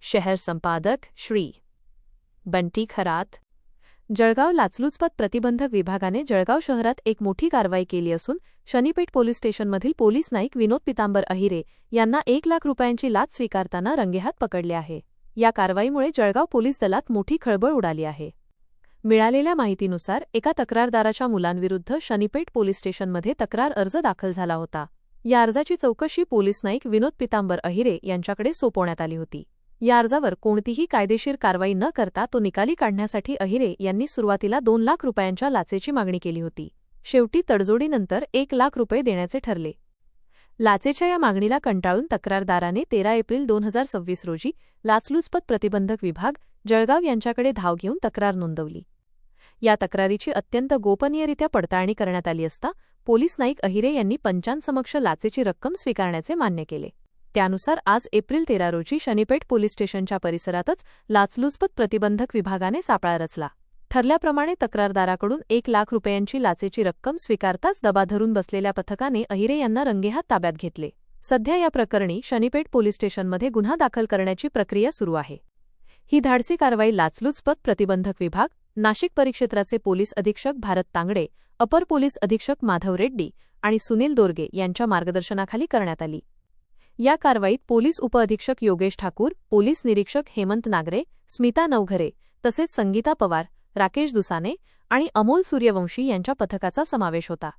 शहर संपादक श्री बंटी खरात। जळगाव लाचलुचपत प्रतिबंधक विभागाने जळगाव शहरात एक मोठी कारवाई केली असून शनीपेठ पोलीस स्टेशनमधील पोलीस नाईक विनोद पितांबर अहिरे यांना 1 लाख रुपयांची लाच स्वीकारताना रंगेहात पकडले आहे। या कारवाईमुळे जळगाव पोलीस दलात मोठी खळबळ उडाली आहे। मिळालेल्या माहितीनुसार एका तक्रारदाराच्या मुलांविरुद्ध शनीपेठ पोलीस स्टेशनमध्ये तक्रार अर्ज दाखल झाला होता। या अर्जाची चौकशी पोलीस नाईक विनोद पितांबर अहिरे यांच्याकडे सोपवण्यात आली होती। या अर्जावर कोणतीही कायदेशीर कारवाई न करता तो निकाली काढण्यासाठी अहिरे यांनी सुरुवातीला 2 लाख रुपयांच्या लाचेची मागणी केली होती। शेवटी तडजोडीनंतर 1 लाख रुपये देण्याचे ठरले। लाचेच्या या मागणीला कंटाळून तक्रारदाराने 13 एप्रिल 2026 रोजी लाचलुचपत प्रतिबंधक विभाग जळगाव यांच्याकडे धाव घेऊन तक्रार नोंदवली। या तक्रारीची अत्यंत गोपनीयरित्या पडताळणी करण्यात आली असता पोलीस नाईक अहिरे यांनी पंचांसमक्ष लाचेची रक्कम स्वीकारण्याचे मान्य केले। त्यानुसार आज एप्रिल 13 रोजी शनीपेठ पोलीस स्टेशनच्या परिसरातच लाचलुचपत प्रतिबंधक विभागाने सापळा रचला। ठरल्याप्रमाणे तक्रारदाराकडून 1 लाख रुपयांची लाचेची रक्कम स्वीकारताच दबा धरून बसलेल्या पथकाने अहिरे यांना रंगेहात ताब्यात घेतले। सध्या या प्रकरणी शनीपेठ पोलीस स्टेशनमध्ये गुन्हा दाखल करण्याची प्रक्रिया सुरू आहे। ही धाडसी कारवाई लाचलुचपत प्रतिबंधक विभाग, नाशिक परिक्षेत्राचे पोलीस अधीक्षक भारत तांगडे, अपर पोलीस अधीक्षक माधव रेड्डी आणि सुनील दोरगे यांच्या मार्गदर्शनाखाली करण्यात आली। या कारवाईत पोलीस उपअधीक्षक योगेश ठाकूर, पोलीस निरीक्षक हेमंत नागरे, स्मिता नवघरे तसेच संगीता पवार, राकेश दुसाने आणि अमोल सूर्यवंशी यांच्या पथकाचा समावेश होता।